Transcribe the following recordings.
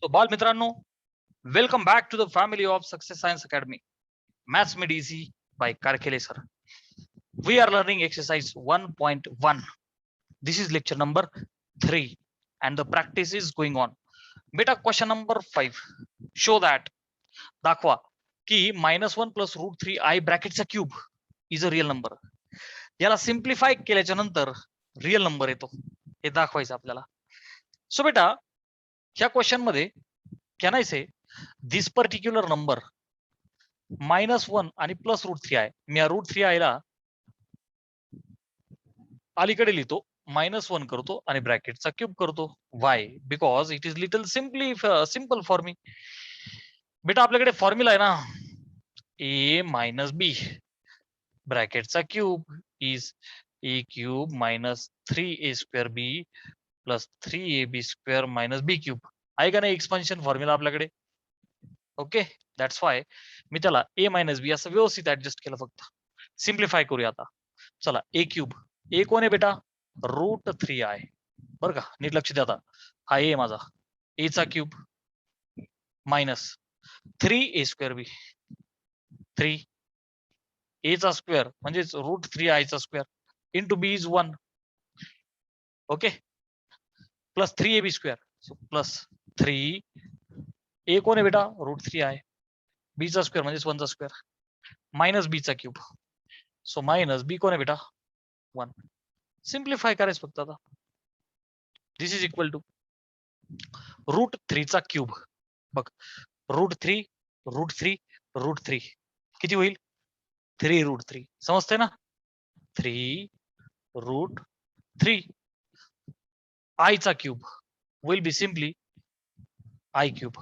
तो बाल मित्रांनो, welcome back to the family of Success Science Academy. Maths Made Easy by Karkele sir. We are learning exercise 1.1. This is lecture number 3 and the practice is going on. Beta question number 5. Show that दाखवा की -1 plus √3i ब्रॅकेटचा cube is a real number. याला simplify केल्याच्या नंतर real number येतो हे दाखवायचं आपल्याला. सो बेटा ह्या क्वेश्चन मध्ये can I say this particular number -1 आणि +√3i. मी √3i ला अलीकडे लिहितो, -1 करतो आणि ब्रॅकेटचा क्यूब करतो. Why? Because it is little simple for me. बेटा आपल्याकडे फॉर्म्युला आहे ना, a - b ब्रॅकेटचा cube is a cube -3a² b plus 3ab² b cube. आहे का नाही एक्सपान्शन फॉर्म्युला आपल्याकडे? ओके, दॅट्स वाय मी त्याला a - b असं व्यवस्थित ऍडजस्ट केलं. फक्त सिम्प्लिफाय करूया आता. चला, a क्यूब, a कोण आहे बेटा? √3i. बरं का, नीट लक्ष द्या आता. हा a माझा, a चा cube minus 3a² b, 3 a चा स्क्वेअर म्हणजेच √3i चा square into b is 1. Okay, plus 3ab², plus 3 a कोण आहे बेटा? √3i. b चा स्क्वेअर म्हणजेच 1 चा स्क्वेअर मायनस b चा क्यूब. सो मायनस b कोण आहे बेटा? 1. सिम्प्लिफाय करायचं फक्त आता. दिस इज इक्वल टू √3 चा क्यूब. बघ, √3 √3 √3 किती होईल? 3√3. समजतंय ना? 3√3 i चा cube will be simply i cube.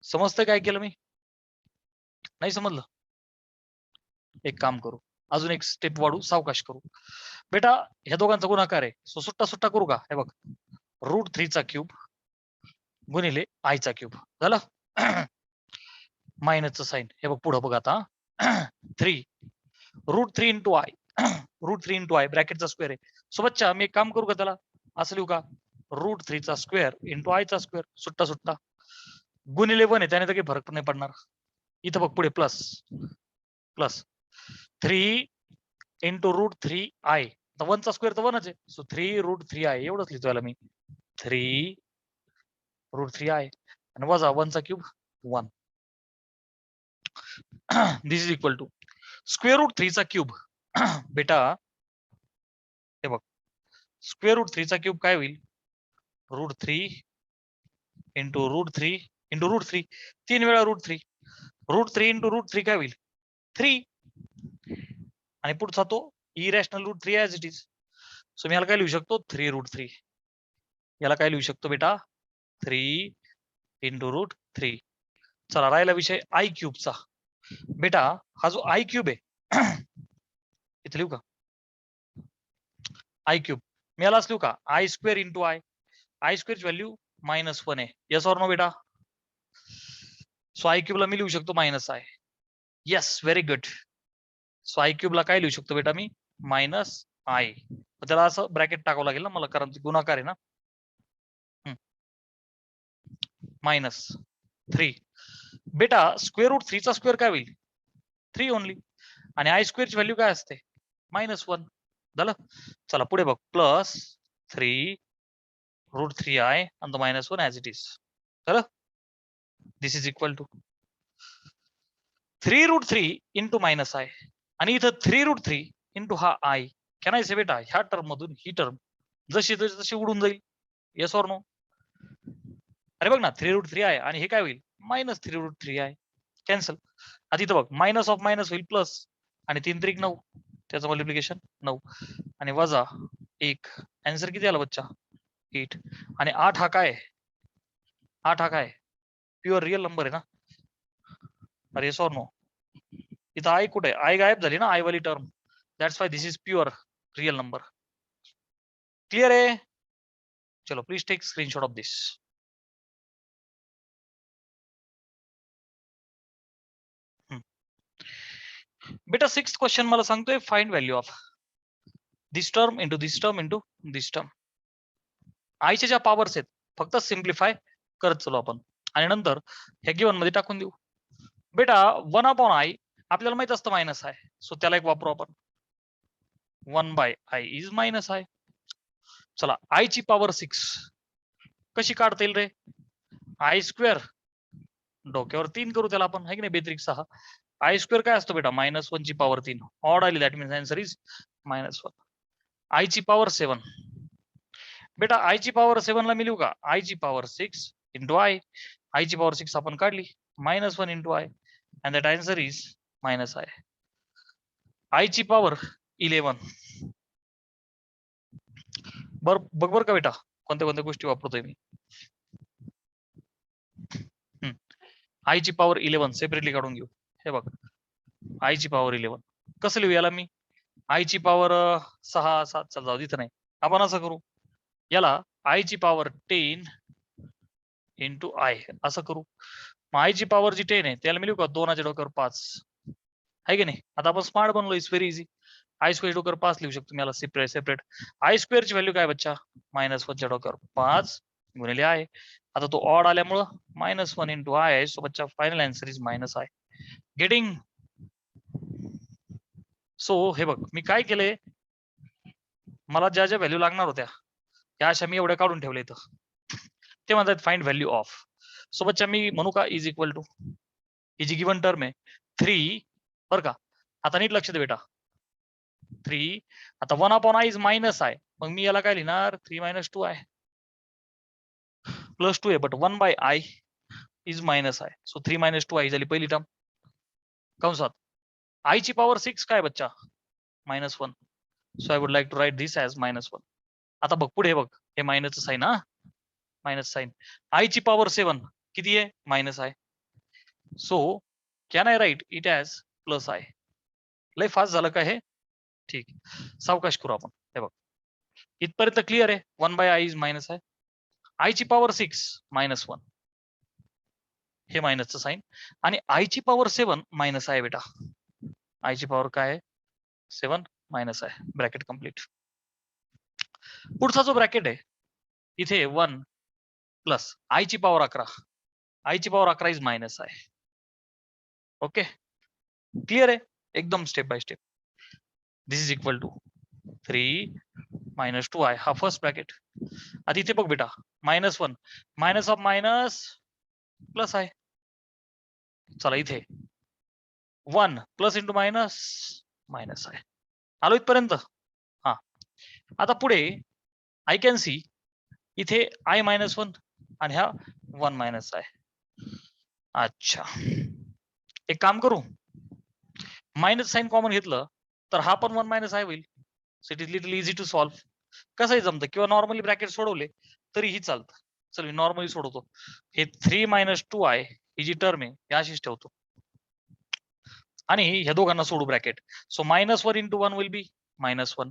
समजतंय काय केलं मी? नाही समजलं? एक काम करू, अजून एक स्टेप वाढू, सावकाश करू. बेटा ह्या दोघांचा गुणाकार आहे, सो सुट्टा सुट्टा करू का? हे बघ, √3 चा क्यूब गुणिले i चा क्यूब झालं. मायनसचं साईन हे बघ पुढं बघ आता. 3 √3 इंटू i, √3 इंटू i ब्रॅकेटचा स्क्वेअर आहे. सो बच्चा मी एक काम करू का, त्याला असं लिहू का? √3 चा स्क्वेअर इंटू i चा स्क्वेअर, सुट्टा सुट्टा गुणिले 1 आहे, त्याने तर काही फरक नाही पडणार. इथं बघ पुढे प्लस प्लस 3 इंटू √3i, 1 चा स्क्वेअर तर 1च आहे. सो 3√3i एवढंच लिहितो याला मी. 3√3i आणि वजा 1 चा cube 1. This is equal to √3 चा क्यूब. बेटा हे बघ, √3 चा क्यूब काय होईल? √3 इंटू √3 इंटू √3, 3 वेळा √3. √3 इंटू √3 काय होईल? 3. आणि पुढचा तो irrational √3 as it is. So मी याला काय लिहू शकतो? 3√3. याला काय लिहू शकतो बेटा? 3 इंटू √3. चला, राहिला विषय i क्यूबचा. बेटा हा जो i क्यूब आहे इथे लिहू का? i क्यूब मी यालाच लिहू का? i² into i. i² ची व्हॅल्यू -1 आहे. येस ऑर नो बेटा? सो i क्यूबला मी लिहू शकतो -i. Yes, very good. So i क्यूबला काय लिहू शकतो बेटा मी? -i. त्याला असं ब्रॅकेट टाकावं लागेल ना मला, कारण गुणाकार आहे ना. -3. बेटा √3 चा स्क्वेअर काय होईल? 3 ओनली. आणि i² ची व्हॅल्यू काय असते? -1 झालं. चला पुढे बघ, प्लस 3√3i आणि -1 ॲज इट इज झालं. This is equal to 3√3 into -i आणि इथं 3√3 इंटू हा i. कॅन आय से बेटा ह्या टर्म मधून ही टर्म जशी तशी उडून जाईल. Yes or no? अरे बघ ना, 3√3i आणि हे काय होईल? -3√3i. कॅन्सल. आता इथं बघ, मायनस ऑफ मायनस होईल प्लस, आणि 3 त्रिक 9, त्याचं मल्टिप्लिकेशन 9 आणि वजा 1. आन्सर किती आला बच्चा? 8. आणि 8 हा काय? 8 हा काय? प्युअर रिअल नंबर आहे ना? अरे येस ऑर नो? इथं i कुठे? i गायब झाली ना, i वाली term. That's why this is pure real number. Clear आहे? चलो प्लीज टेक स्क्रीनशॉट ऑफ दिस. बेटा 6th क्वेश्चन मला सांगतोय find value of this term into this term into this term. आयच्या ज्या पॉवर्स आहेत फक्त सिम्प्लिफाय करत चलो आपण आणि नंतर ह्या गिव्हन मध्ये टाकून देऊ. बेटा 1/i आपल्याला माहित असतं मायनस आहे, सो त्याला एक वापरू आपण. 1/i इज मायनस आहे. चला i ची पॉवर 6 कशी काढता येईल रे? आय स्क्वेअर डोक्यावर 3 करू त्याला आपण, आहे की नाही, बेत्रिक 6. आय स्क्वेअर काय असतो बेटा? -1 ची पॉवर 3. ऑड आली, that means answer is -1. I ची पॉवर 7 बेटा, आय ची पॉवर 7 ला मी लिहू का? आय ची पॉवर 6 इंटू आय. आय ची पॉवर 6 आपण काढली, -1 into I, and that answer is -I. I ची पॉवर 11 बघ का बेटा, कोणत्या कोणत्या गोष्टी वापरतोय मी. आय ची पॉवर 11 सेपरेटली काढून घेऊ. हे बघ, आय ची पॉवर 11 कसं लिहू याला मी? आय ची पॉवर 6 7 चल जाऊ तिथं नाही, आपण असं करू, याला आय ची पॉवर 10 इंटू आय असं करू. मग आय ची पॉवर जी 10 आहे त्याला मी लिहू का 2 च्या डोक्यावर 5, आहे की नाही? आता आपण स्मार्ट बनलो, it's very easy. I square डोक्यावर 5 लिहू शकतो मी याला सेपरेट. आय स्क्वेअर ची व्हॅल्यू काय बच्चा? -1 च्या डोक्यावर 5 गुणिले आय. आता तो ऑड आल्यामुळं -1 इंटू आय आहे, सो बच्चा final answer is -I. Getting? So हे बघ, मी काय केलंय, मला ज्या ज्या व्हॅल्यू लागणार होत्या त्या अशा मी एवढ्या काढून ठेवल्या इथं. ते म्हणतात फाइंड व्हॅल्यू ऑफ. सो बच्चा मी म्हणू का इज इक्वल टू, ही जी गिवन टर्म आहे 3, बरं का? आता नीट लक्ष दे बेटा, 3 आता 1/i इज मायनस आहे, मग मी याला काय लिहिणार? 3 - 2i +2 आहे, बट 1/i इज मायनस आहे, सो 3 - 2i झाली पहिली टर्म कंसात. i ची पॉवर 6 काय बच्चा? -1, so I would like to write this as -1. आता बघ पुढे बघ, हे मायनसचं साइन, हा मायनस साइन. i ची पॉवर 7 किती आहे? मायनस आहे, so can I write it as +i? लय फास्ट झालं का हे? ठीक, सावकाश करू आपण. हे बघ, इथपर्यंत क्लिअर आहे. 1/i इज मायनस आहे, आय ची पॉवर 6 -1, हे मायनसचं साइन, आणि आय ची पॉवर 7 मायनस आहे बेटा. आय ची पॉवर काय आहे? 7 मायनस आहे. Bracket complete. पुढचा जो ब्रॅकेट आहे इथे 1 प्लस आय ची पॉवर 11. आय ची पॉवर 11 इज मायनस आहे. ओके, क्लिअर आहे एकदम, step by step. This is equal to 3 - 2i, हा फर्स्ट ब्रॅकेट. आता इथे बघ बेटा, -1 मायनस ऑफ मायनस प्लस आहे. चला इथे 1 प्लस इंटू मायनस मायनस आहे. आलो इथपर्यंत? हा, आता पुढे आय कॅन सी इथे i -1 आणि हा 1 मायनस आहे. अच्छा, एक काम करू, मायनस साइन कॉमन घेतलं तर हा पण 1 मायनस आहे होईल. So it is little easy to solve. कसंही जमतं, किंवा नॉर्मली ब्रॅकेट सोडवले तरीही चालतं. चल मी नॉर्मली सोडवतो. हे 3 - 2i ही जी टर्म आहे ही अशीच ठेवतो आणि ह्या दोघांना सोडू bracket. So -1 into 1 will be -1,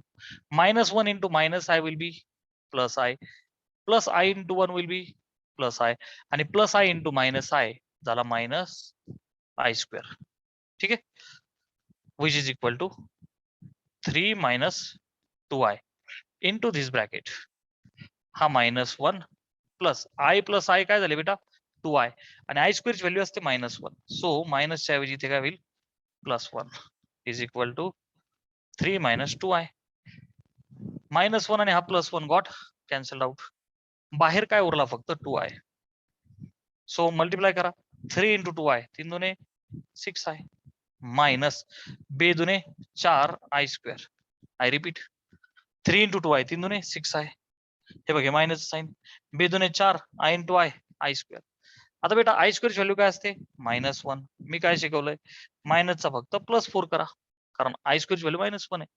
-1 into minus i will be plus i, plus i into 1 will be plus i, आणि plus i into minus i झाला -आय स्क्वेअर. ठीक आहे, which is equal to 3 - 2i into this bracket. हा -1 plus I काय झाले बेटा? 2i, आणि I स्क्वेअरची value असते -1, सो मायनसच्या ऐवजी इथे काय होईल? +1 इज इक्वल टू 3 - 2i. -1 आणि हा +1 गॉट कॅन्सल आउट. बाहेर काय उरला? फक्त 2i. सो मल्टिप्लाय करा, 3 इंटू 2i 3 दुने 6i, मायनस 2 दुने 4i square. I repeat, 3 into 2i 3 दुने 6i. हे बघ, हे मायनस साइन, 2 दुने 4 i इंटू आय स्क्वेअर. आता बेटा आय स्क्वेअर व्हॅल्यू काय असते? -1. मी काय शिकवलंय? मायनसचा फक्त +4 करा, कारण आय स्क्वेअर व्हॅल्यू -1 आहे.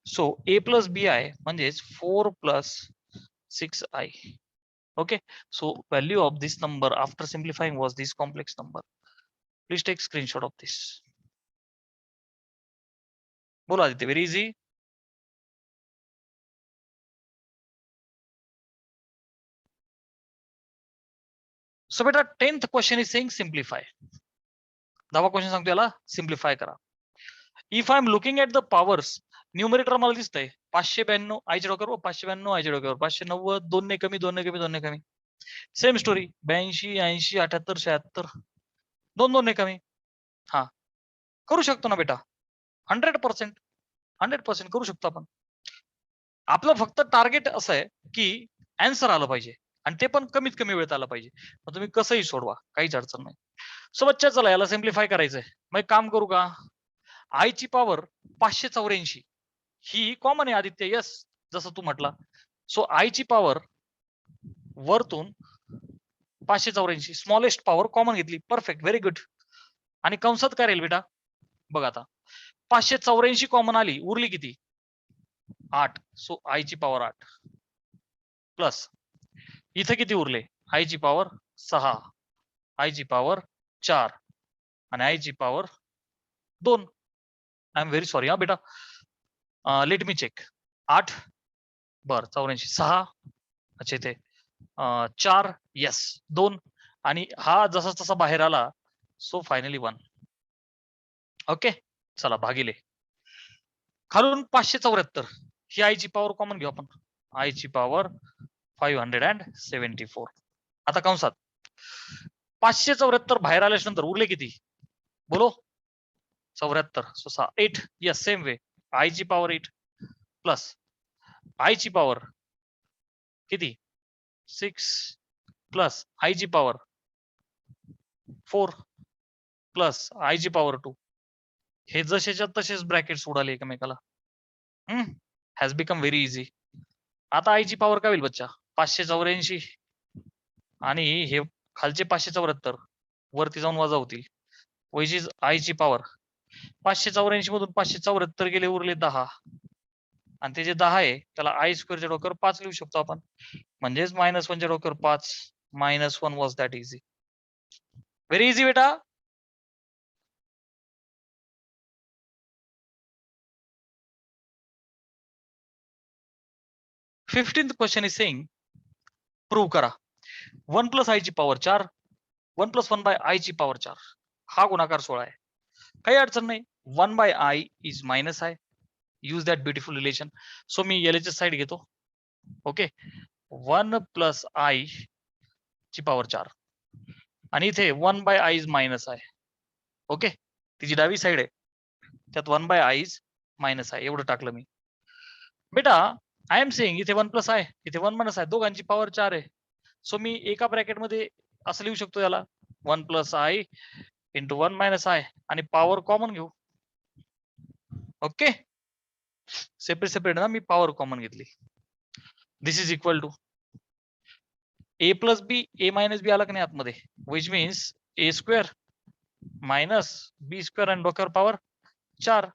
So a plus b i म्हणजेच 4 + 6i. Okay, so value of this number after simplifying was this complex number. Please take screenshot of this. बोला आदित्य, व्हेरी इझी. सो बेटा 10th question is saying simplify. 10वा question सांगतो याला simplify करा. If I am looking at the powers, numerator मला दिसतंय 592 आयच्या डोक्यावर, 592 आयच्या डोक्यावर, 590, 2 ने कमी 2 ने कमी 2 ने कमी. सेम स्टोरी 82, 80, 78, 76 दोन दोन कमी. हा करू शकतो ना बेटा 100%. 100% करू शकतो आपण. आपलं फक्त टार्गेट असं आहे की आन्सर आलं पाहिजे आणि ते पण कमीत कमी वेळेत आलं पाहिजे. मग तुम्ही कसंही सोडवा, काहीच अडचण नाही. सो बच्चा चला याला सिम्प्लिफाय करायचंय. मग एक काम करू का, आय ची पॉवर 584 ही कॉमन आहे आदित्य. यस, जसं तू म्हटला. सो आय ची पॉवर वरतून 584 स्मॉलेस्ट पॉवर कॉमन घेतली. Perfect, very good. आणि कंसात काय राहील बेटा, बघ आता 584 कॉमन आली, उरली किती 8. सो आय ची पॉवर 8 प्लस इथे किती उरले, आय ची पॉवर 6, आय ची पॉवर 4 आणि आय ची power 2. I am very sorry हा बेटा. Let me check. 8 बर 84 6 अच्छा इथे 4 यस 2 आणि हा जसा तसा बाहेर आला. So finally 1. ओके चला भागिले खालून 574 ही आय ची पॉवर कॉमन घेऊ आपण. आय ची पॉवर 574. आता कंसात 574 बाहेर आल्याच्या नंतर उरले किती बोलो 74. So 6 8 yes same way I ची पॉवर 8 प्लस आय ची पॉवर किती 6 प्लस आय ची पॉवर 4 प्लस आय ची पॉवर 2. हे जसेच्या तसेच ब्रॅकेट उडाले एकमेकाला. Has become very easy. आता आय ची पॉवर काय होईल बच्चा 584 आणि हे खालचे 574 वरती जाऊन वजा होतील. विच इज आय ची पॉवर 584 मधून 574 गेले उरले 10 आणि ते जे 10 आहे त्याला आय स्क्वेअरच्या डोक्यावर 5 लिहू शकतो आपण. म्हणजेच -1 च्या डोक्यावर 5 -1 was that easy. Very easy बेटा. Fifteenth question is saying prove करा 1 प्लस आय ची पॉवर 4 1 प्लस 1 बाय आय ची पॉवर 4 हा गुणाकार 16 आहे. काही अडचण नाही. 1 by i is minus i. Use that beautiful relation. So मी एलएचएस साइड घेतो. ओके 1 प्लस आय ची पॉवर 4 आणि इथे 1 by i is minus i. Okay तिची डावी साइड आहे त्यात 1 by i is minus i एवढं टाकलं मी. बेटा आय एम सेइंग इथे 1 प्लस आय इथे 1 मायनस आय दोघांची पॉवर 4 आहे. सो मी एका ब्रॅकेट मध्ये असं लिहू शकतो याला 1 plus i into 1 minus i आणि पॉवर कॉमन घेऊ. ओके सेपरेट सेपरेट ना मी पॉवर कॉमन घेतली. This is equal to a plus b a minus b आला की नाही आतमध्ये which means a square minus b square आणि डोक्यावर पॉवर 4.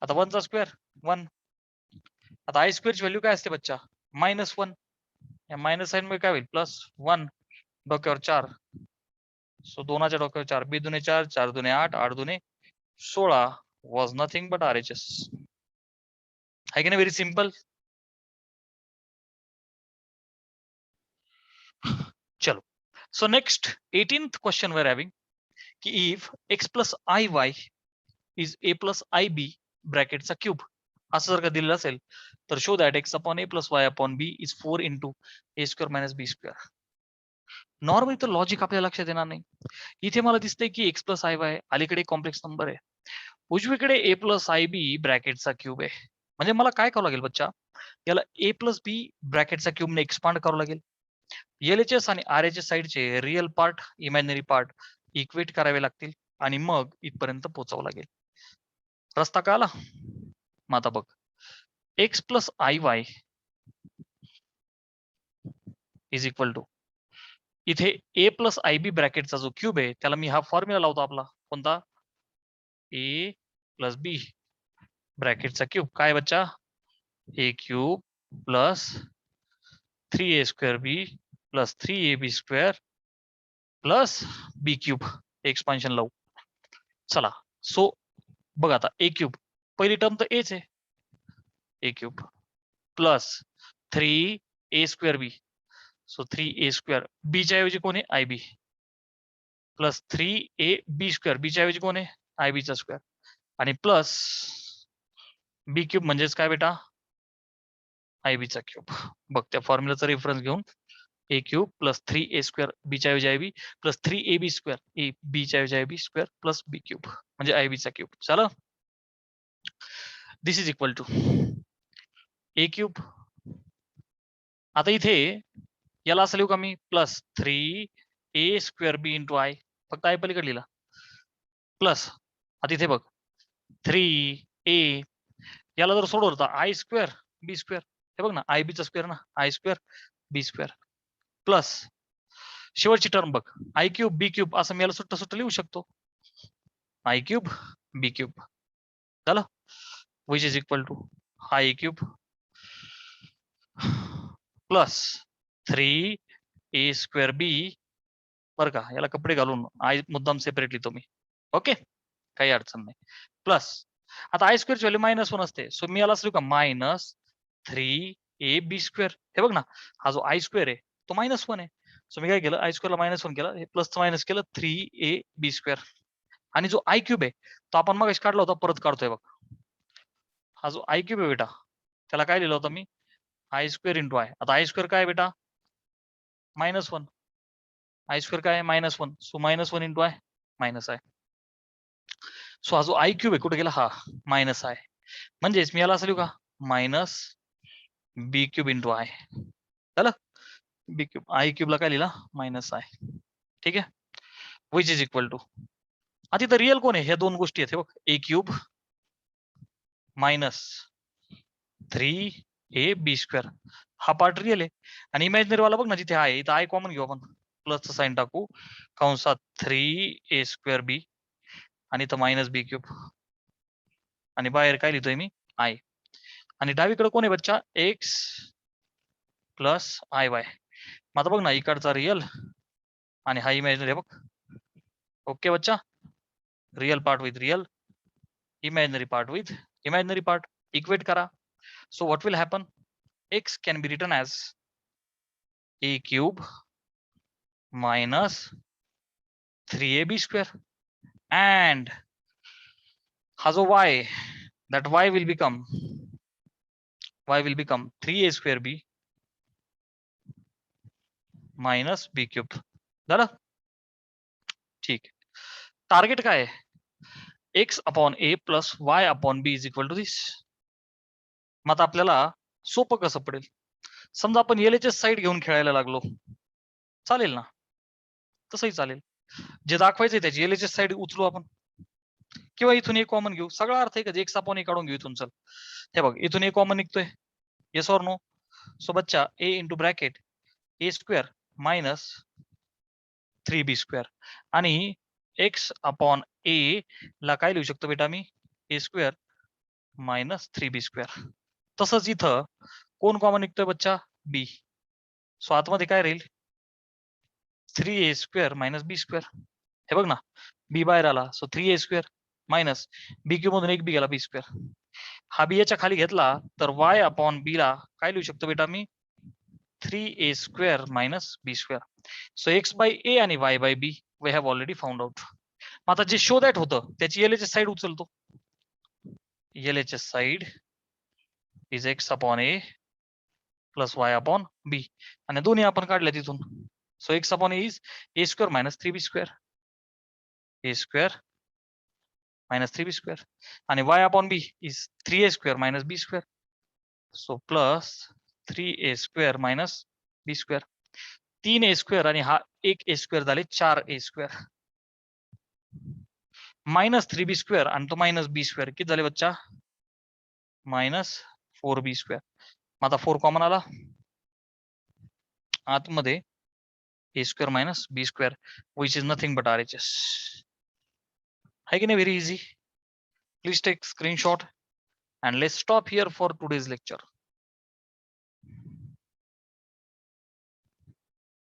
आता 1 चा स्क्वेअर 1. आता आय स्क्वेअरची व्हॅल्यू काय असते बच्चा -1. या मायनस साइन मुळे काय होईल +1 डोक्यावर 4. सो 2च्या डोक्यावर 4 बी दुने 4 4 दुने 8 8 दुने 16 वॉज नथिंग बट RHS. है की नाही व्हेरी सिंपल. चलो so next 18th question were having की if x plus i y is a plus i b ब्रॅकेटचा क्यूब असं जर का दिलेलं असेल तर show that x upon a plus y upon b is 4 into a square minus b square. Normally तर logic आपल्या लक्षात येणार नाही. इथे मला दिसतंय की x प्लस आय वाय अलीकडे कॉम्प्लेक्स नंबर आहे उजवीकडे a प्लस आय बी ब्रॅकेटचा क्यूब आहे. म्हणजे मला काय करावं लागेल बच्चा याला a प्लस बी ब्रॅकेटचा क्यूबने एक्सपांड करावं लागेल. LHS आणि RHS साइडचे real part imaginary part equate करावे लागतील आणि मग इथपर्यंत पोहोचावं लागेल. रस्ता का आला मग आता बघ x plus i y is equal to इथे a प्लस आय बी ब्रॅकेटचा जो क्यूब आहे त्याला मी हा फॉर्म्युला लावतो आपला कोणता a प्लस बी ब्रॅकेटचा क्यूब काय बच्चा a cube plus 3a square b plus 3ab square plus b cube expansion लावू. चला सो बघ आता ए क्यूब पहिली टर्म तर एच आहे a cube plus 3a square b so 3a square बीच्या ऐवजी कोण आहे I b plus 3ab square बीच्या ऐवजी कोण आहे आय बीचा स्क्वेअर आणि प्लस बी क्यूब म्हणजेच काय बेटा आय बीचा क्यूब. बघ त्या फॉर्म्युलाचा रेफरन्स घेऊन ए क्यूब प्लस 3a स्क्वेअर बीच्या ऐवजी i b plus 3ab square a बीच्या ऐवजी i b square plus b cube म्हणजे आय बीचा क्यूब. चला this is equal to a cube. आता इथे याला असं लिहू का मी plus 3a square b into i, फक्त आय पलीकडे लिहिला प्लस आता इथे बघ 3a याला जर सोडवलं तर आय स्क्वेअर बी स्क्वेअर, हे बघ ना आय बीचा स्क्वेअर ना i square b square plus शेवटची टर्म बघ आय क्यूब बी क्यूब असं मी याला सुट्ट सुट्ट लिहू शकतो आय क्यूब बी क्यूब झालं which is equal to i cube plus 3a square b बरं का, याला कपडे घालून आय मुद्दाम सेपरेट लिहितो मी. ओके काही अडचण नाही. प्लस आता आय स्क्वेअरची व्हॅल्यू -1 असते, सो मी याला असलो का -3ab स्क्वेअर. हे बघ ना हा जो आय स्क्वेअर आहे तो -1 आहे, सो मी काय केलं आय स्क्वेअरला -1 केलं, हे प्लस मायनस केलं 3ab स्क्वेअर. आणि जो आय क्यूब आहे तो आपण मग काढला होता परत काढतोय बघ. हा जो आय क्यूब आहे बेटा त्याला काय लिहिलं होतं मी आय स्क्वेअर इंटू आय. आता आय स्क्वेअर काय आहे बेटा -1, आय स्क्वेअर काय आहे -1, so -1 into I minus I. So हा जो आय क्यूब आहे कुठे गेला हा मायनस आय, म्हणजेच मी याला असं लिहू का minus b cube into i. झालं बी क्यूब आय क्यूबला काय लिहिला मायनस आय. ठीक आहे विच इज इक्वल टू आता इथं रिअल कोण आहे ह्या दोन गोष्टी आहेत, हे बघ ए क्यूब मायनस 3ab स्क्वेअर हा पार्ट रिअल आहे आणि इमॅजिनरी वाला बघ ना जिथे आहे इथं आय कॉमन घेऊ आपण प्लसचं साईन टाकू कंसात 3a स्क्वेअर बी आणि इथं मायनस बी क्यूब आणि बाहेर काय लिहितोय मी आय आणि डावीकडे कोण आहे बच्चा एक्स प्लस आय वाय. मग आता बघ ना इकडचा रिअल आणि हा इमॅजिनरी बघ. ओके बच्चा real part with real imaginary part with imaginary part equate kara. So what will happen, x can be written as a cube minus 3ab square and has a y, that y will become 3a square b minus b cube. झालं ठीक. Target काय आहे x upon a plus y upon b is equal to this. मग आता आपल्याला सोपं कसं पडेल, समजा आपण LHS साईड घेऊन खेळायला लागलो चालेल ना, तसंही चालेल. जे दाखवायचंय त्याची LHS साईड उचलू आपण किंवा इथून एक कॉमन घेऊ, सगळा अर्थ आहे का एक्स अपॉन ए काढून घेऊ इथून. चल हे बघ इथून एक कॉमन निघतोय येस ऑर नो. सो बच्चा a into bracket a square minus 3b square आणि x अपॉन a ला काय लिहू शकतो बेटा मी a square minus 3b square. तसंच इथं कोण कॉमन निघतोय बच्चा b, सो आतमध्ये काय राहील 3a square minus b square. हे बघ ना b बाहेर आला so 3a square minus b cube मधून एक बी गेला बी स्क्वेअर. हा बी याच्या खाली घेतला तर y अपॉन b ला काय लिहू शकतो बेटा मी 3a square minus b square. So x by a आणि y by b we have already found out. आता जे शो दॅट होतं त्याची LHS साईड उचलतो. LHS side is x upon a plus y upon b आणि दोन्ही आपण काढल्या तिथून. So x upon a is a square minus 3b square, a square minus 3b square आणि y upon b is 3a square minus b square. So plus 3a square minus b square. 3a square आणि हा एक a square झाले 4a square minus 3b square आणि तो minus b square किती झाले बच्चा मायनस 4b स्क्वेअर. मग आता 4 कॉमन आला आतमध्ये a square minus b square which is nothing but RHS. है की नाही very easy. Please take screenshot and let's stop here for today's lecture.